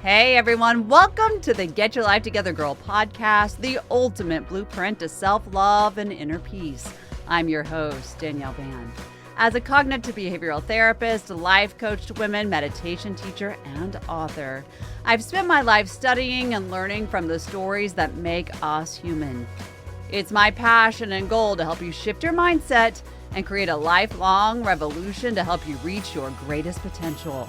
Hey everyone, welcome to the Get Your Life Together Girl podcast, the ultimate blueprint to self-love and inner peace. I'm your host, Danielle Van. As a cognitive behavioral therapist, life coach to women, meditation teacher, and author, I've spent my life studying and learning from the stories that make us human. It's my passion and goal to help you shift your mindset and create a lifelong revolution to help you reach your greatest potential.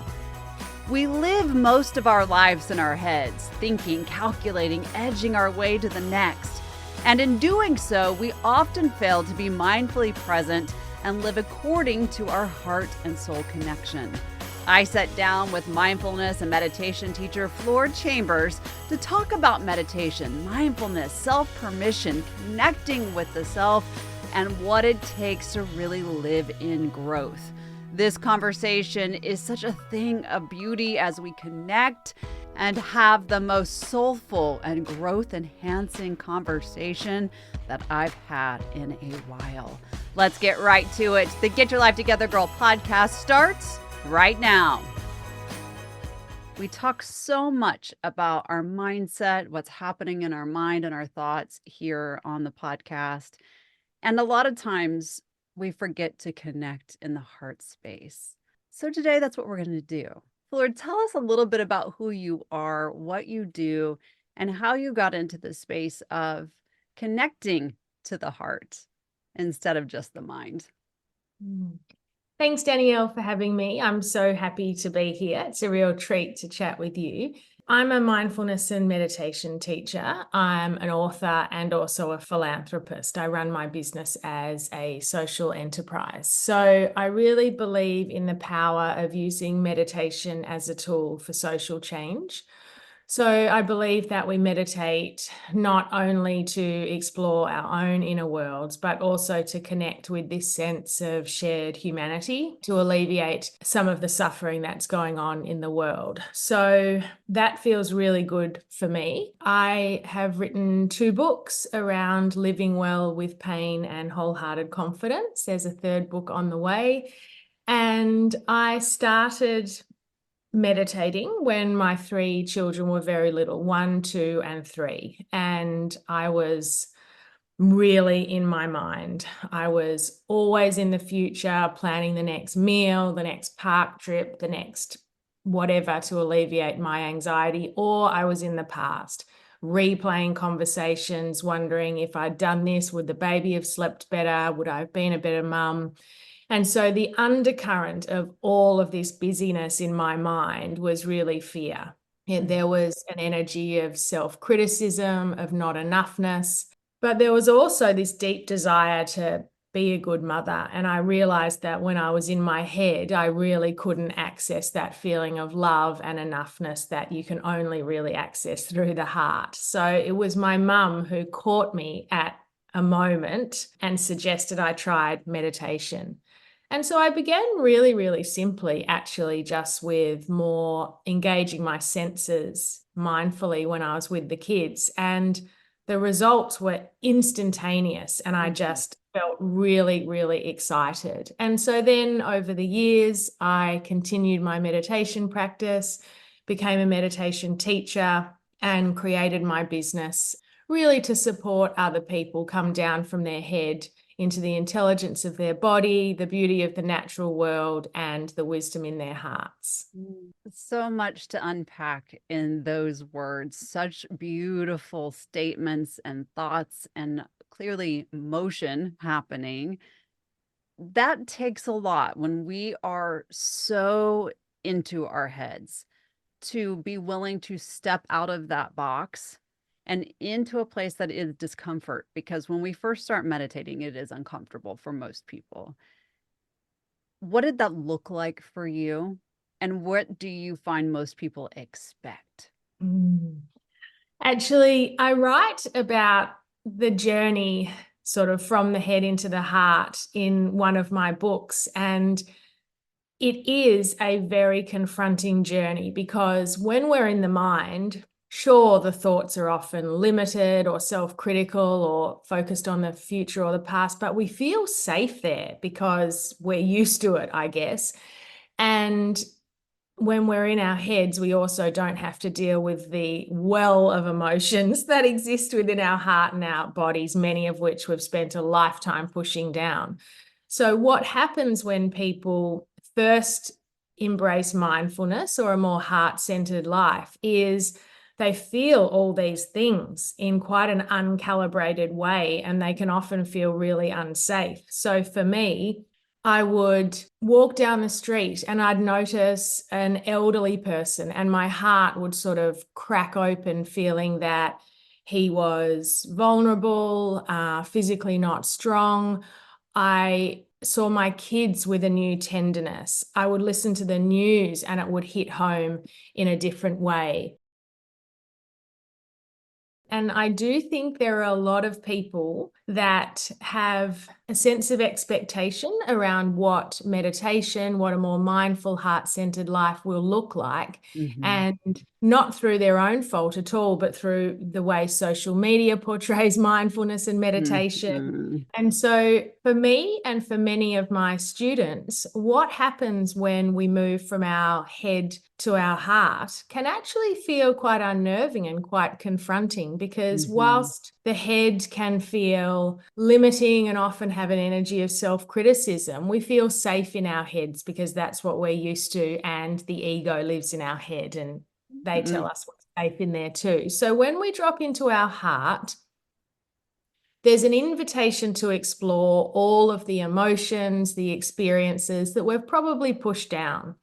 We live most of our lives in our heads, thinking, calculating, edging our way to the next. And in doing so, we often fail to be mindfully present and live according to our heart and soul connection. I sat down with mindfulness and meditation teacher Fleur Chambers to talk about meditation, mindfulness, self-permission, connecting with the self, and what it takes to really live in growth. This conversation is such a thing of beauty as we connect and have the most soulful and growth-enhancing conversation that I've had in a while. Let's get right to it. The Get Your Life Together Girl podcast starts right now. We talk so much about our mindset, what's happening in our mind and our thoughts here on the podcast. And a lot of times we forget to connect in the heart space. So today, that's what we're going to do. Fleur, tell us a little bit about who you are, what you do, and how you got into the space of connecting to the heart instead of just the mind. Thanks, Danielle, for having me. I'm so happy to be here. It's a real treat to chat with you. I'm a mindfulness and meditation teacher. I'm an author and also a philanthropist. I run my business as a social enterprise. So I really believe in the power of using meditation as a tool for social change. So I believe that we meditate not only to explore our own inner worlds, but also to connect with this sense of shared humanity to alleviate some of the suffering that's going on in the world. So that feels really good for me. I have written 2 books around living well with pain and wholehearted confidence. There's a 3rd book on the way. And I started meditating when my 3 children were very little, 1, 2, and 3. And I was really in my mind. I was always in the future, planning the next meal, the next park trip, the next whatever to alleviate my anxiety, or I was in the past, replaying conversations, wondering if I'd done this, would the baby have slept better? Would I have been a better mum? And so the undercurrent of all of this busyness in my mind was really fear. And there was an energy of self-criticism, of not enoughness, but there was also this deep desire to be a good mother. And I realized that when I was in my head, I really couldn't access that feeling of love and enoughness that you can only really access through the heart. So it was my mum who caught me at a moment and suggested I tried meditation. And so I began really, really simply, actually, just with more engaging my senses mindfully when I was with the kids. And the results were instantaneous. And I just felt really, really excited. And so then over the years, I continued my meditation practice, became a meditation teacher, and created my business really to support other people come down from their head into the intelligence of their body, the beauty of the natural world, and the wisdom in their hearts. So much to unpack in those words, such beautiful statements and thoughts, and clearly motion happening. That takes a lot when we are so into our heads to be willing to step out of that box and into a place that is discomfort, because when we first start meditating, it is uncomfortable for most people. What did that look like for you? And what do you find most people expect? Actually, I write about the journey sort of from the head into the heart in one of my books. And it is a very confronting journey because when we're in the mind, sure, the thoughts are often limited or self-critical or focused on the future or the past, but we feel safe there because we're used to it, I guess. And when we're in our heads, we also don't have to deal with the well of emotions that exist within our heart and our bodies, many of which we've spent a lifetime pushing down. So what happens when people first embrace mindfulness or a more heart-centered life is they feel all these things in quite an uncalibrated way, and they can often feel really unsafe. So for me, I would walk down the street and I'd notice an elderly person, and my heart would sort of crack open, feeling that he was vulnerable, physically not strong. I saw my kids with a new tenderness. I would listen to the news and it would hit home in a different way. And I do think there are a lot of people that have a sense of expectation around what meditation, what a more mindful, heart-centered life will look like. Mm-hmm. And not through their own fault at all, but through the way social media portrays mindfulness and meditation. Mm-hmm. And so for me and for many of my students, what happens when we move from our head to our heart can actually feel quite unnerving and quite confronting, because whilst the head can feel limiting and often have an energy of self-criticism, we feel safe in our heads because that's what we're used to, and the ego lives in our head and they tell us what's safe in there too. So when we drop into our heart, there's an invitation to explore all of the emotions, the experiences that we've probably pushed down.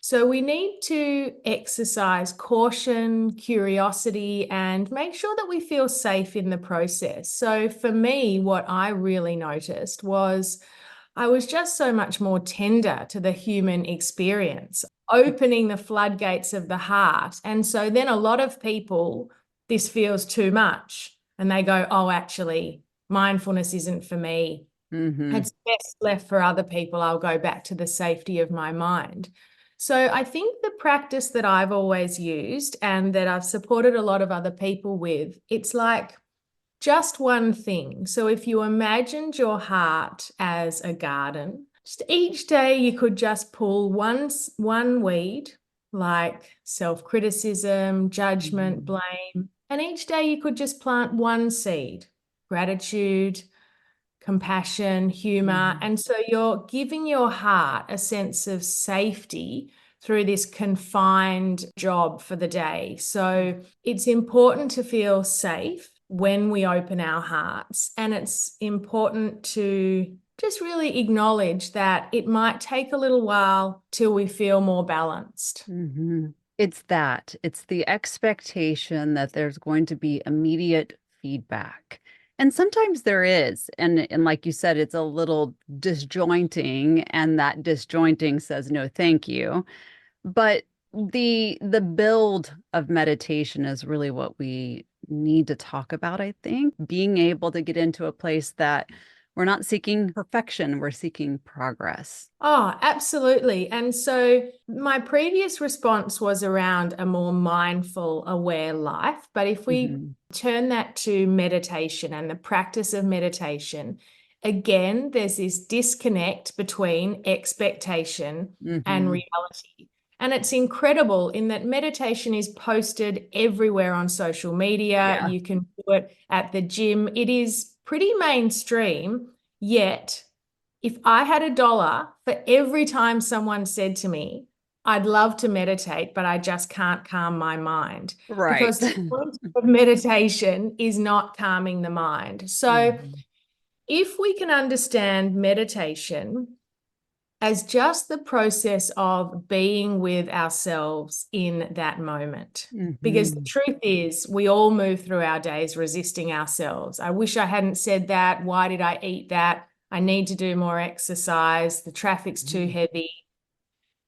So we need to exercise caution, curiosity, and make sure that we feel safe in the process. So for me, what I really noticed was I was just so much more tender to the human experience, opening the floodgates of the heart. And so then a lot of people, this feels too much. And they go, oh, actually, mindfulness isn't for me. It's best left for other people. I'll go back to the safety of my mind. So I think the practice that I've always used and that I've supported a lot of other people with, it's like just one thing. So if you imagined your heart as a garden, just each day you could just pull one weed, like self-criticism, judgment, blame. And each day you could just plant one seed, gratitude, compassion, humor. And so you're giving your heart a sense of safety through this confined job for the day. So it's important to feel safe when we open our hearts. And it's important to just really acknowledge that it might take a little while till we feel more balanced. It's the expectation that there's going to be immediate feedback. And sometimes there is. And like you said, it's a little disjointing, and that disjointing says no, thank you. But the build of meditation is really what we need to talk about, I think. Being able to get into a place that we're not seeking perfection, we're seeking progress. Oh, absolutely. And so my previous response was around a more mindful, aware life. But if we turn that to meditation and the practice of meditation, again, there's this disconnect between expectation and reality. And it's incredible in that meditation is posted everywhere on social media. You can do it at the gym. It is pretty mainstream, yet if I had $1 for every time someone said to me, I'd love to meditate, but I just can't calm my mind. Right. Because the point of meditation is not calming the mind. So if we can understand meditation as just the process of being with ourselves in that moment. Because the truth is, we all move through our days resisting ourselves. I wish I hadn't said that. Why did I eat that? I need to do more exercise. The traffic's too heavy.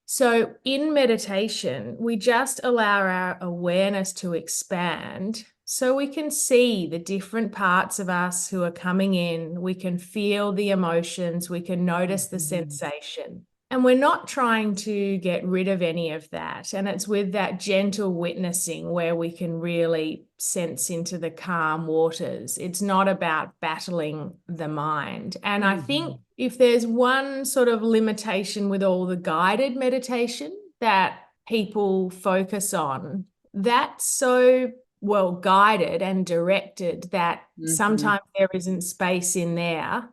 So in meditation, we just allow our awareness to expand so we can see the different parts of us who are coming in. We can feel the emotions. We can notice the sensation. And we're not trying to get rid of any of that. And it's with that gentle witnessing where we can really sense into the calm waters. It's not about battling the mind. And I think if there's one sort of limitation with all the guided meditation that people focus on, that's so well guided and directed that Mhm. sometimes there isn't space in there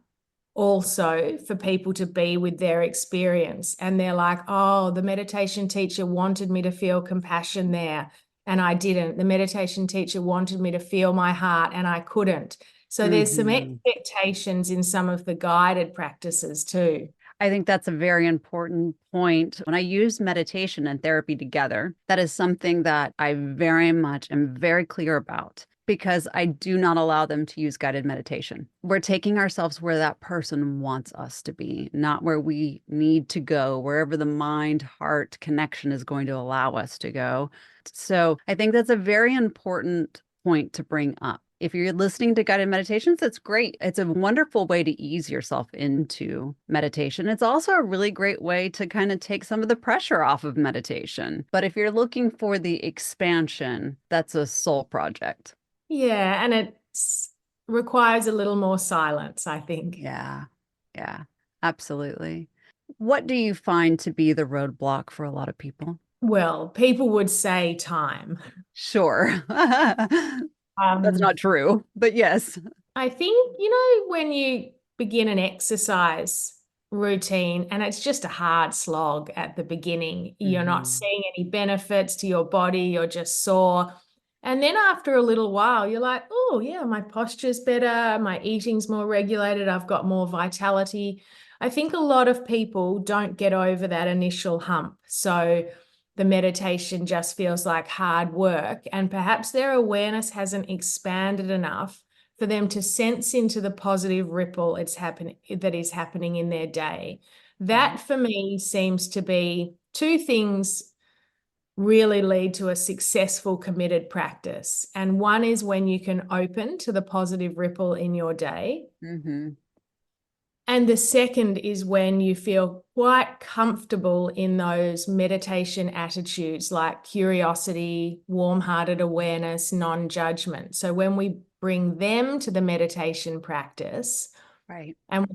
also for people to be with their experience. And they're like, oh, the meditation teacher wanted me to feel compassion there, and I didn't. The meditation teacher wanted me to feel my heart, and I couldn't. So there's some Mhm. expectations in some of the guided practices too. I think that's a very important point. When I use meditation and therapy together, that is something that I very much am very clear about because I do not allow them to use guided meditation. We're taking ourselves where that person wants us to be, not where we need to go, wherever the mind heart connection is going to allow us to go. So I think that's a very important point to bring up. If you're listening to guided meditations, that's great. It's a wonderful way to ease yourself into meditation. It's also a really great way to kind of take some of the pressure off of meditation. But if you're looking for the expansion, that's a soul project. Yeah, and it requires a little more silence, I think. Yeah. Yeah. Absolutely. What do you find to be the roadblock for a lot of people? Well, people would say time. Sure. That's Um, not true, but yes. I think, when you begin an exercise routine and it's just a hard slog at the beginning, you're not Mhm. seeing any benefits to your body, you're just sore. And then after a little while, you're like, oh, yeah, my posture's better, my eating's more regulated, I've got more vitality. I think a lot of people don't get over that initial hump. So the meditation just feels like hard work, and perhaps their awareness hasn't expanded enough for them to sense into the positive ripple that is happening in their day. Right. That for me seems to be two things really lead to a successful committed practice. And one is when you can open to the positive ripple in your day. Hmm. And the second is when you feel quite comfortable in those meditation attitudes like curiosity, warm-hearted awareness, non-judgment. So when we bring them to the meditation practice, Right. and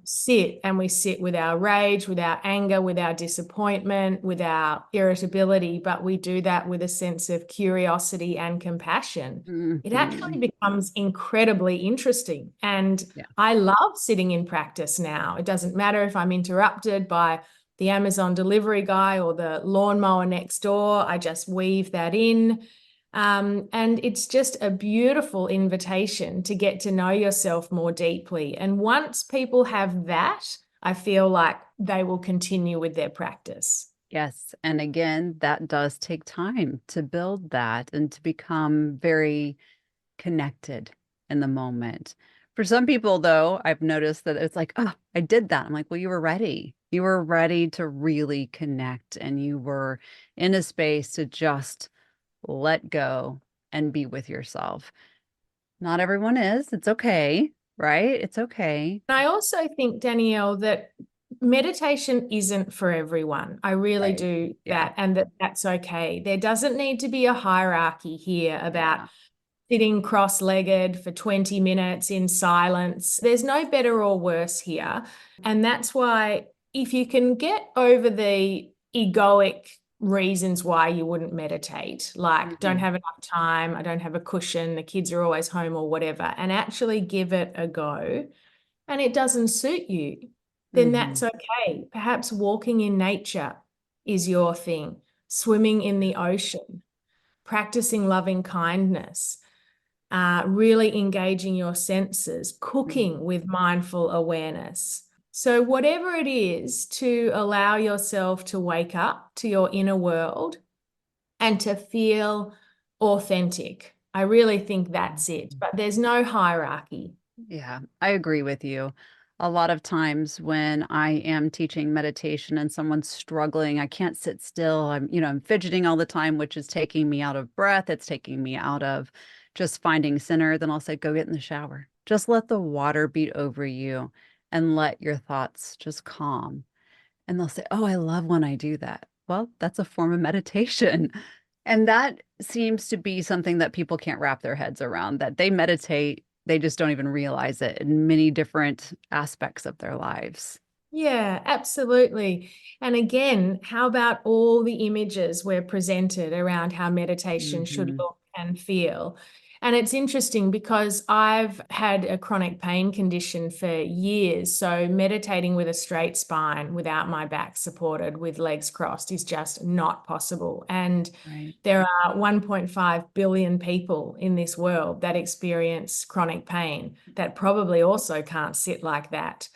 we sit with our rage, with our anger, with our disappointment, with our irritability, but we do that with a sense of curiosity and compassion. It Hmm. actually becomes incredibly interesting. And Yeah. I love sitting in practice now. It doesn't matter if I'm interrupted by the Amazon delivery guy or the lawnmower next door. I just weave that in. And it's just a beautiful invitation to get to know yourself more deeply. And once people have that, I feel like they will continue with their practice. Yes. And again, that does take time to build that and to become very connected in the moment. For some people, though, I've noticed that it's like, oh, I did that. I'm like, well, you were ready. You were ready to really connect and you were in a space to just let go and be with yourself. Not everyone is. It's okay, right? It's okay. I also think, Danielle, that meditation isn't for everyone. I really Right. do Yeah. that, and that's okay. There doesn't need to be a hierarchy here about Yeah. sitting cross-legged for 20 minutes in silence. There's no better or worse here. And that's why if you can get over the egoic reasons why you wouldn't meditate, like don't Hmm. have enough time, I don't have a cushion, the kids are always home or whatever, and actually give it a go, and it doesn't suit you, then that's Hmm. okay. Perhaps walking in nature is your thing, swimming in the ocean, practicing loving kindness, really engaging your senses, cooking with mindful awareness. So, whatever it is to allow yourself to wake up to your inner world and to feel authentic. I really think that's it. But there's no hierarchy. Yeah, I agree with you. A lot of times when I am teaching meditation and someone's struggling, I can't sit still. I'm fidgeting all the time, which is taking me out of breath. It's taking me out of just finding center. Then I'll say, go get in the shower. Just let the water beat over you and let your thoughts just calm. And they'll say, oh, I love when I do that. Well, that's a form of meditation. And that seems to be something that people can't wrap their heads around, that they meditate, they just don't even realize it in many different aspects of their lives. Yeah, absolutely. And again, how about all the images we're presented around how meditation should Hmm. look and feel? And it's interesting because I've had a chronic pain condition for years. So meditating with a straight spine without my back supported with legs crossed is just not possible. And Right. there are 1.5 billion people in this world that experience chronic pain that probably also can't sit like that.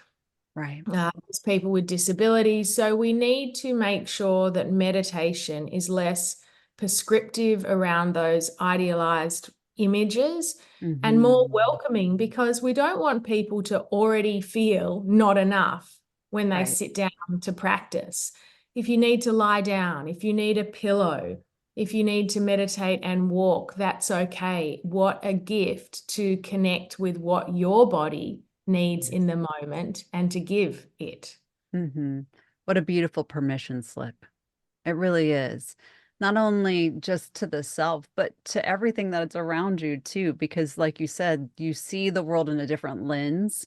Right. There's people with disabilities. So we need to make sure that meditation is less prescriptive around those idealized images and more Hmm. welcoming, because we don't want people to already feel not enough when they Right. sit down to practice. If you need to lie down, if you need a pillow, if you need to meditate and walk, that's okay. What a gift to connect with what your body needs Yes. in the moment and to give it. Hmm. What a beautiful permission slip. It really is. Not only just to the self, but to everything that's around you too, because like you said, you see the world in a different lens.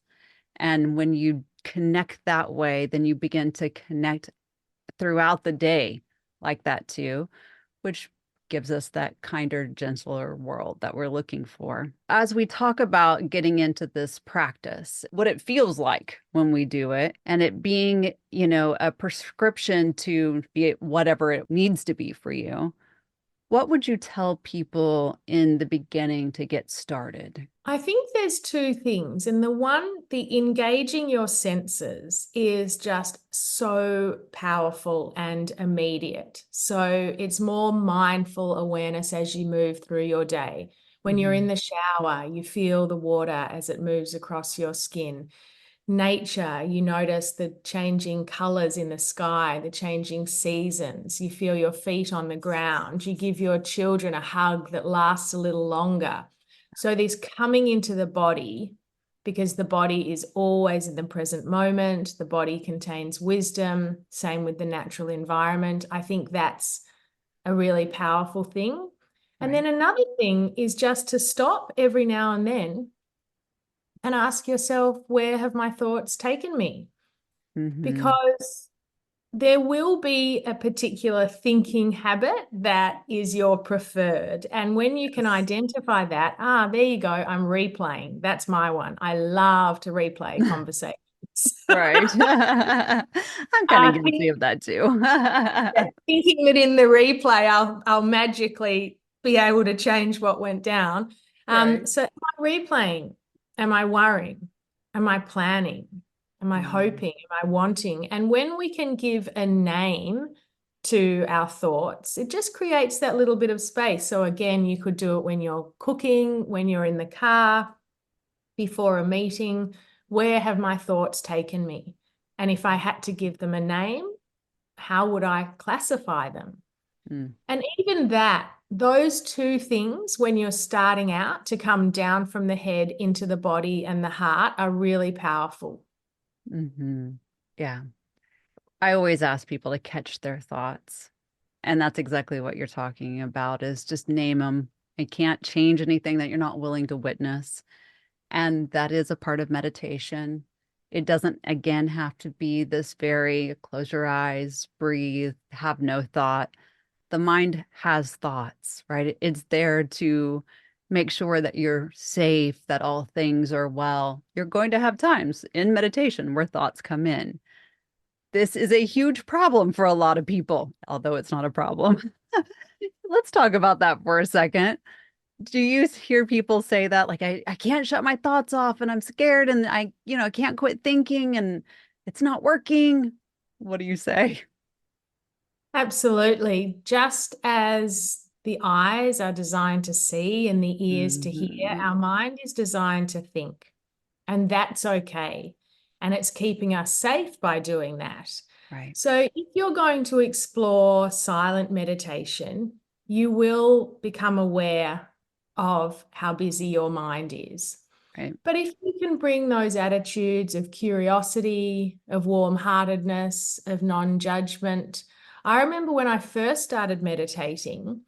And when you connect that way, then you begin to connect throughout the day like that too, which gives us that kinder, gentler world that we're looking for. As we talk about getting into this practice, what it feels like when we do it, and it being, a prescription to be whatever it needs to be for you, what would you tell people in the beginning to get started? I think there's two things. And the one, the engaging your senses is just so powerful and immediate. So it's more mindful awareness as you move through your day. When you're in Mhm. the shower, you feel the water as it moves across your skin. Nature, you notice the changing colors in the sky, the changing seasons. You feel your feet on the ground. You give your children a hug that lasts a little longer. So, this coming into the body, because the body is always in the present moment, the body contains wisdom, same with the natural environment. I think that's a really powerful thing. And Right. then another thing is just to stop every now and then and ask yourself, where have my thoughts taken me? Hmm. Because there will be a particular thinking habit that is your preferred. And when you can Yes. identify that, there you go, I'm replaying. That's my one. I love to replay conversations. Right. I'm kind of guilty Think, of that too. thinking that in the replay, I'll magically be able to change what went down. Right. So am I replaying? Am I worrying? Am I planning? Am I Mm. hoping? Am I wanting? And when we can give a name to our thoughts, it just creates that little bit of space. So again, you could do it when you're cooking, when you're in the car, before a meeting. Where have my thoughts taken me? And if I had to give them a name, how would I classify them? Mm. And even that, those two things, when you're starting out to come down from the head into the body and the heart, are really powerful. Hmm. Yeah. I always ask people to catch their thoughts. And that's exactly what you're talking about is just name them. I can't change anything that you're not willing to witness. And that is a part of meditation. It doesn't, again, have to be this very close your eyes, breathe, have no thought. The mind has thoughts, right? It's there to make sure that you're safe, that all things are well. You're going to have times in meditation where thoughts come in. This is a huge problem for a lot of people, although it's not a problem. Let's talk about that for a second. Do you hear people say that? Like, I can't shut my thoughts off and I'm scared and I can't quit thinking and it's not working. What do you say? Absolutely. Just as the eyes are designed to see and the ears to hear, Hmm. our mind is designed to think. And that's okay. And it's keeping us safe by doing that. Right, So if you're going to explore silent meditation, you will become aware of how busy your mind is. right. But if you can bring those attitudes of curiosity, of warm-heartedness, of non-judgment. I remember when I first started meditating,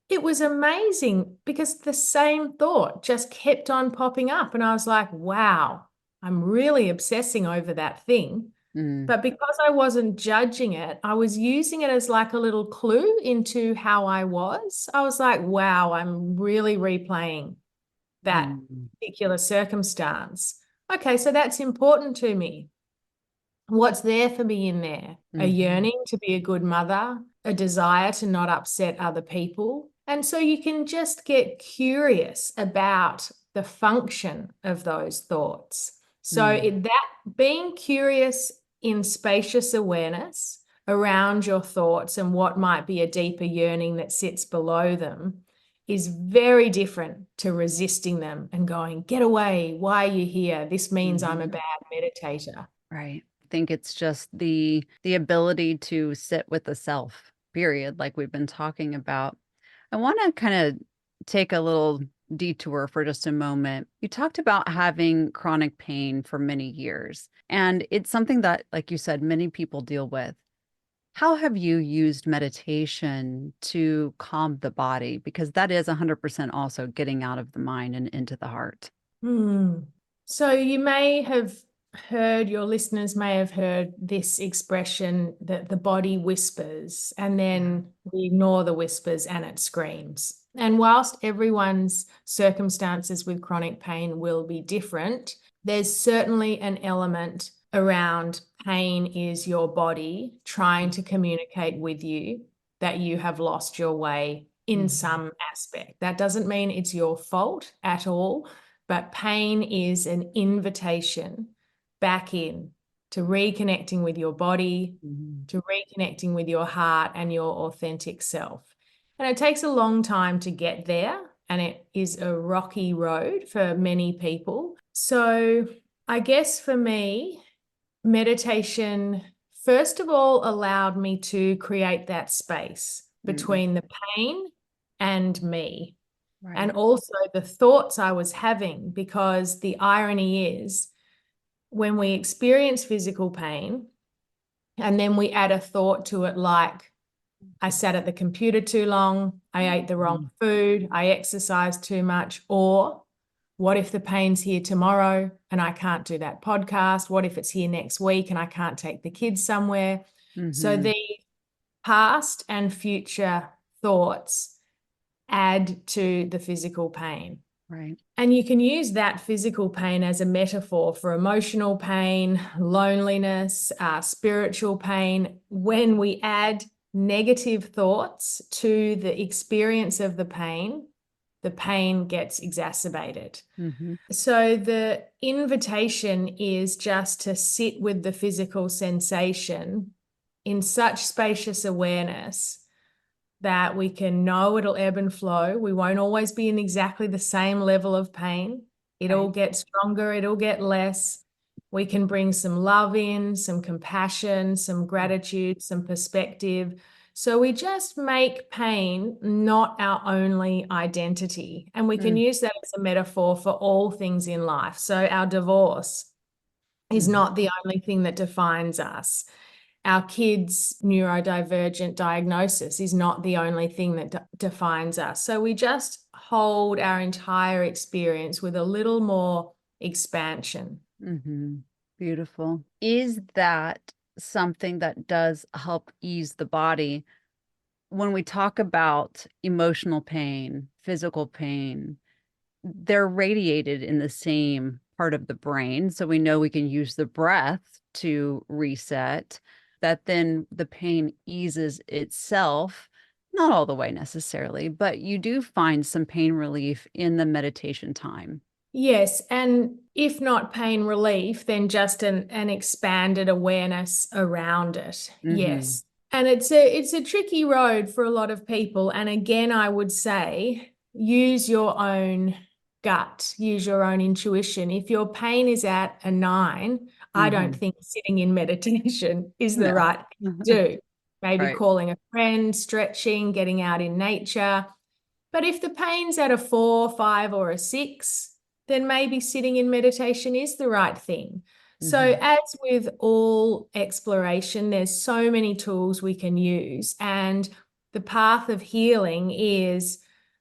it was amazing because the same thought just kept on popping up. And I was like, wow, I'm really obsessing over that thing. Mm. But because I wasn't judging it, I was using it as like a little clue into how I was. I was like, wow, I'm really replaying that Mm. particular circumstance. Okay, so that's important to me. What's there for me in there? A Mhm. yearning to be a good mother, a desire to not upset other people. And so you can just get curious about the function of those thoughts. So Mm. that being curious in spacious awareness around your thoughts and what might be a deeper yearning that sits below them is very different to resisting them and going, get away, why are you here? This means I'm a Mhm. bad meditator. Right. I think it's just the ability to sit with the self, period, like we've been talking about. I want to kind of take a little detour for just a moment. You talked about having chronic pain for many years, and it's something that, like you said, many people deal with. How have you used meditation to calm the body? Because that is 100% also getting out of the mind and into the heart. Hmm. So you may have heard, your listeners may have heard this expression that the body whispers, and Yeah. then we ignore the whispers and it screams. And whilst everyone's circumstances with chronic pain will be different, there's certainly an element around pain is your body trying to communicate with you that you have lost your way in Mhm. some aspect. That doesn't mean it's your fault at all, but pain is an invitation back in to reconnecting with your body, Mhm. to reconnecting with your heart and your authentic self. And it takes a long time to get there, and it is a rocky road for many people. So, I guess for me, meditation, first of all, allowed me to create that space Mm. between the pain and me, and Right. also the thoughts I was having, because the irony is when we experience physical pain and then we add a thought to it like, I sat at the computer too long, I ate the wrong Mhm. food, I exercised too much, or what if the pain's here tomorrow and I can't do that podcast? What if it's here next week and I can't take the kids somewhere? So Mhm. the past and future thoughts add to the physical pain. Right. And you can use that physical pain as a metaphor for emotional pain, loneliness, spiritual pain. When we add negative thoughts to the experience of the pain gets exacerbated. Mhm. So the invitation is just to sit with the physical sensation in such spacious awareness that we can know it'll ebb and flow. We won't always be in exactly the same level of pain. It'll Right. get stronger, it'll get less. We can bring some love in, some compassion, some gratitude, some perspective. So we just make pain not our only identity. And we can Mm. use that as a metaphor for all things in life. So our divorce is Mhm. not the only thing that defines us. Our kids' neurodivergent diagnosis is not the only thing that defines us. So we just hold our entire experience with a little more expansion. Mhm. Beautiful. Is that something that does help ease the body? When we talk about emotional pain, physical pain, they're radiated in the same part of the brain. So we know we can use the breath to reset, that then the pain eases itself. Not all the way necessarily, but you do find some pain relief in the meditation time. Yes, and if not pain relief, then just an expanded awareness around it. Hmm. Yes. And it's a tricky road for a lot of people. And again, I would say use your own gut, use your own intuition. If your pain is at a 9, I don't Hmm. think sitting in meditation is the No. right thing to do. Maybe Right. calling a friend, stretching, getting out in nature. But if the pain's at a 4, 5, or a 6, then maybe sitting in meditation is the right thing. So, Hmm. as with all exploration, there's so many tools we can use. And the path of healing is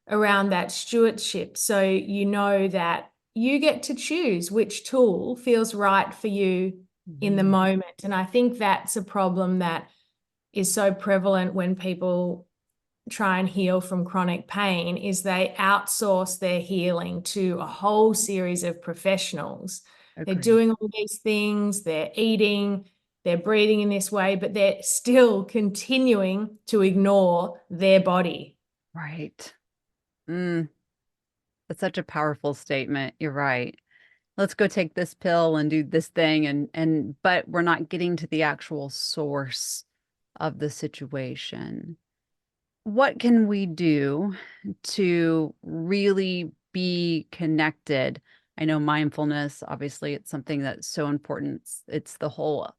around that stewardship. So, you know that you get to choose which tool feels right for you in the Mhm. moment. And I think that's a problem that is so prevalent when people try and heal from chronic pain, is they outsource their healing to a whole series of professionals. They're Agreed. doing all these things, they're eating, they're breathing in this way, but they're still continuing to ignore their body. Right. Mm, that's such a powerful statement. You're right. Let's go take this pill and do this thing and but we're not getting to the actual source of the situation. What can we do to really be connected? I know mindfulness, obviously, it's something that's so important. It's the whole,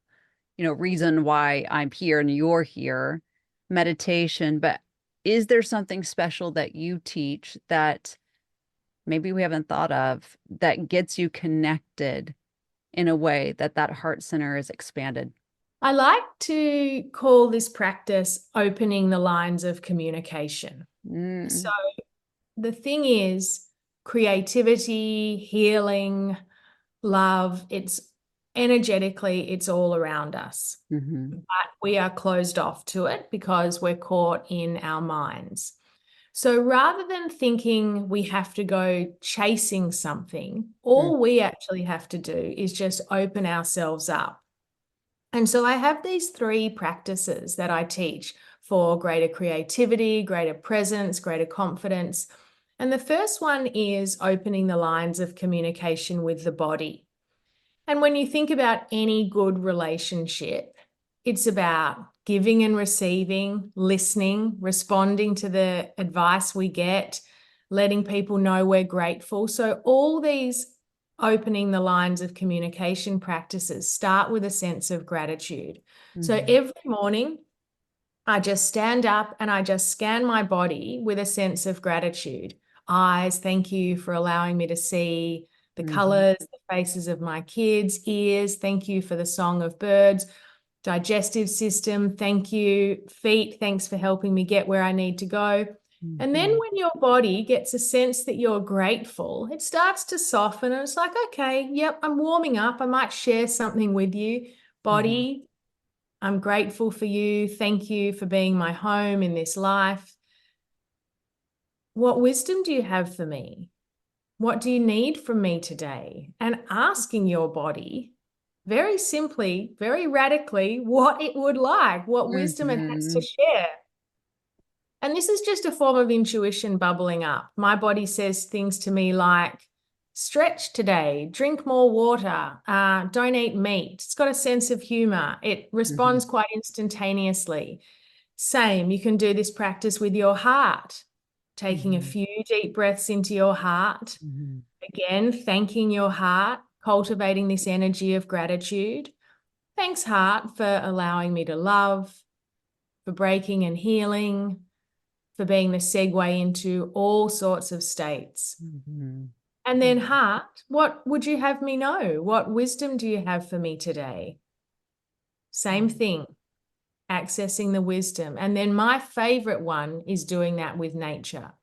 reason why I'm here and you're here, meditation. But is there something special that you teach that maybe we haven't thought of that gets you connected in a way that that heart center is expanded? I like to call this practice opening the lines of communication. So Mm, the thing is, creativity, healing, love, it's energetically, it's all around us. hmm But we are closed off to it because we're caught in our minds. So rather than thinking we have to go chasing something, all we actually have to do is just open ourselves up. And so I have these three practices that I teach for greater creativity, greater presence, greater confidence. And the first one is opening the lines of communication with the body. And when you think about any good relationship, it's about giving and receiving, listening, responding to the advice we get, letting people know we're grateful. So, all these opening the lines of communication practices start with a sense of gratitude. So, hmm every morning, I just stand up and I just scan my body with a sense of gratitude. Eyes, thank you for allowing me to see the hmm colors, the faces of my kids. Ears, thank you for the song of birds. Digestive system, thank you. Feet, thanks for helping me get where I need to go. And then hmm when your body gets a sense that you're grateful, it starts to soften and it's like, okay, yep, I'm warming up. I might share something with you. hmm Body, I'm grateful for you. Thank you for being my home in this life. What wisdom do you have for me? What do you need from me today? And asking your body very simply, very radically, what it would like, what wisdom it has to hmm share. And this is just a form of intuition bubbling up. My body says things to me like, stretch today, drink more water, don't eat meat. It's got a sense of humor. It hmm responds quite instantaneously. Same, you can do this practice with your heart, taking a hmm few deep breaths into your heart. hmm Again, thanking your heart, cultivating this energy of gratitude. Thanks, heart, for allowing me to love, for breaking and healing, for being the segue into all sorts of states. hmm And then, heart, what would you have me know? What wisdom do you have for me today? Same thing, accessing the wisdom. And then my favorite one is doing that with nature.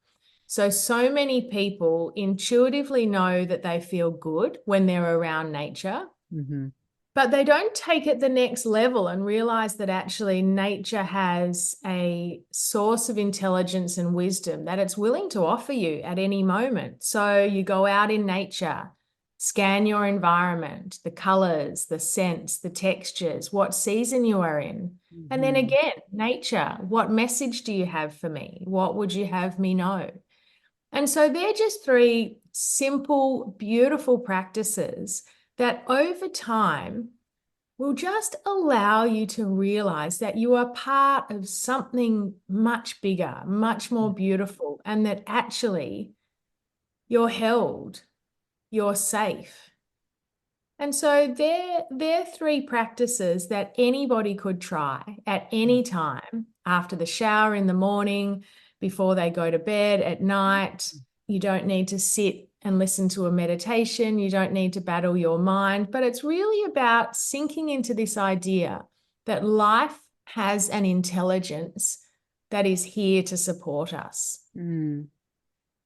So many people intuitively know that they feel good when they're around nature, hmm but they don't take it the next level and realize that actually nature has a source of intelligence and wisdom that it's willing to offer you at any moment. So you go out in nature, scan your environment, the colors, the scents, the textures, what season you are in. And then hmm again, nature, what message do you have for me? What would you have me know? And so they're just three simple, beautiful practices that over time will just allow you to realize that you are part of something much bigger, much more beautiful, and that actually you're held, you're safe. And so they're three practices that anybody could try at any time after the shower in the morning, before they go to bed at night. You don't need to sit and listen to a meditation. You don't need to battle your mind, but it's really about sinking into this idea that life has an intelligence that is here to support us. Mm,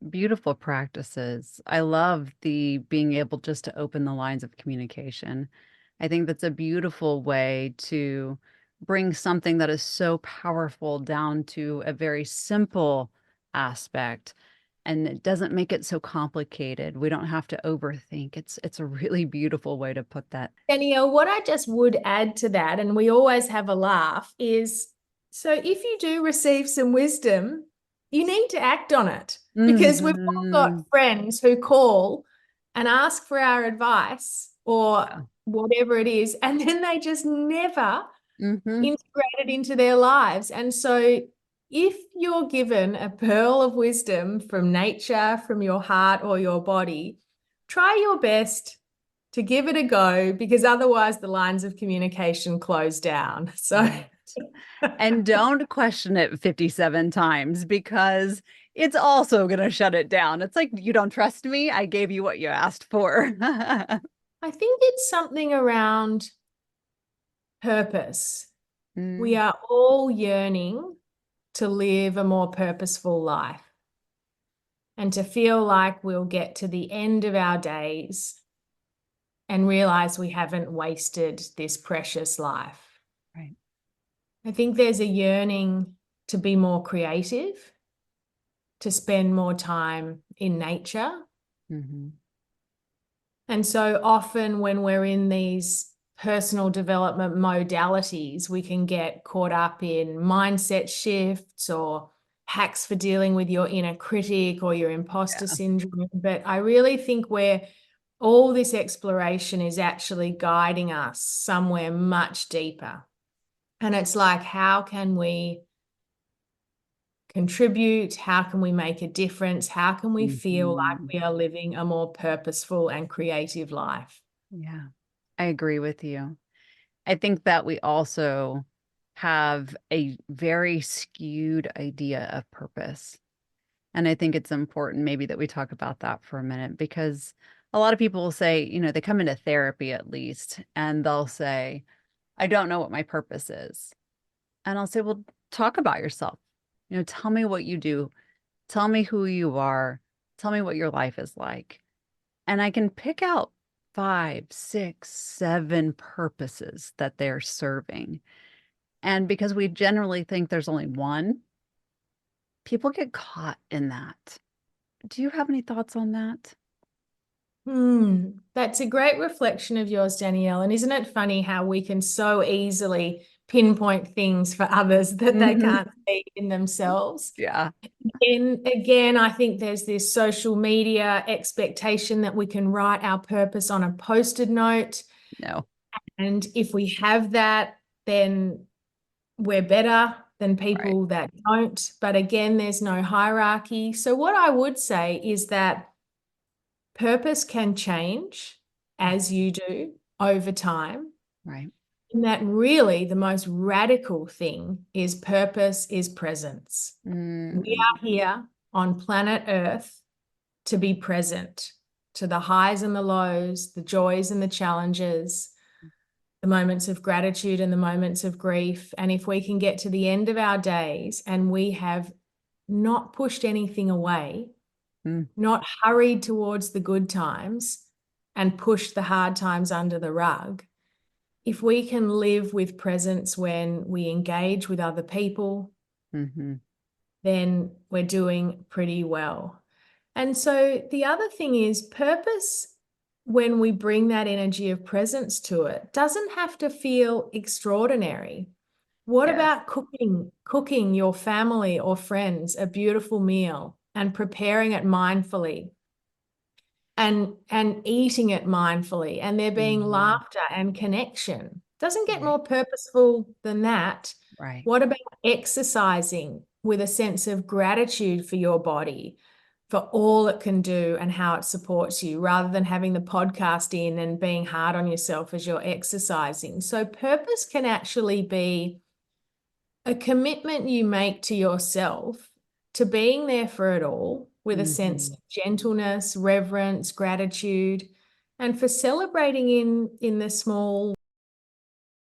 beautiful practices. I love the being able just to open the lines of communication. I think that's a beautiful way to bring something that is so powerful down to a very simple aspect. And it doesn't make it so complicated. We don't have to overthink. It's a really beautiful way to put that. Danielle, what I just would add to that, and we always have a laugh, is so if you do receive some wisdom, you need to act on it, because we've all got Mhm. friends who call and ask for our advice or Yeah. whatever it is, and then they just never Mhm. integrate it into their lives. And so if you're given a pearl of wisdom from nature, from your heart or your body, try your best to give it a go, because otherwise the lines of communication close down. So Right. And don't question it 57 times because it's also going to shut it down. It's like, you don't trust me? I gave you what you asked for. I think it's something around purpose. We Mm, are all yearning to live a more purposeful life and to feel like we'll get to the end of our days and realize we haven't wasted this precious life. right. I think there's a yearning to be more creative, to spend more time in nature. Mhm. And so often when we're in these personal development modalities, we can get caught up in mindset shifts or hacks for dealing with your inner critic or your imposter Yeah. syndrome. But I really think where all this exploration is actually guiding us somewhere much deeper. And it's like, how can we contribute? How can we make a difference? How can we feel like Mhm. we are living a more purposeful and creative life? Yeah. I agree with you. I think that we also have a very skewed idea of purpose. And I think it's important maybe that we talk about that for a minute because a lot of people will say, they come into therapy at least, and they'll say, I don't know what my purpose is. And I'll say, well, talk about yourself. Tell me what you do. Tell me who you are. Tell me what your life is like. And I can pick out 5, 6, 7 purposes that they're serving. And because we generally think there's only one, people get caught in that. Do you have any thoughts on that? That's a great reflection of yours, Danielle. And isn't it funny how we can so easily pinpoint things for others that they Mhm. can't see in themselves? Yeah. And again, I think there's this social media expectation that we can write our purpose on a post-it note. No. And if we have that, then we're better than Right. people that don't. But again, there's no hierarchy. So what I would say is that purpose can change as you do over time. Right. And that really the most radical thing is purpose is presence. We Mm, are here on planet Earth to be present to the highs and the lows, the joys and the challenges, the moments of gratitude and the moments of grief. And if we can get to the end of our days and we have not pushed anything away, mm, not hurried towards the good times and pushed the hard times under the rug, if we can live with presence when we engage with other people, mhm, then we're doing pretty well. And so the other thing is purpose, when we bring that energy of presence to it, doesn't have to feel extraordinary. What yes. about cooking your family or friends a beautiful meal and preparing it mindfully and eating it mindfully and there being Mhm. laughter and connection? Doesn't get Right. more purposeful than that. Right. What about exercising with a sense of gratitude for your body, for all it can do and how it supports you, rather than having the podcast in and being hard on yourself as you're exercising? So purpose can actually be a commitment you make to yourself to being there for it all with a sense Mhm. of gentleness, reverence, gratitude, and for celebrating in the small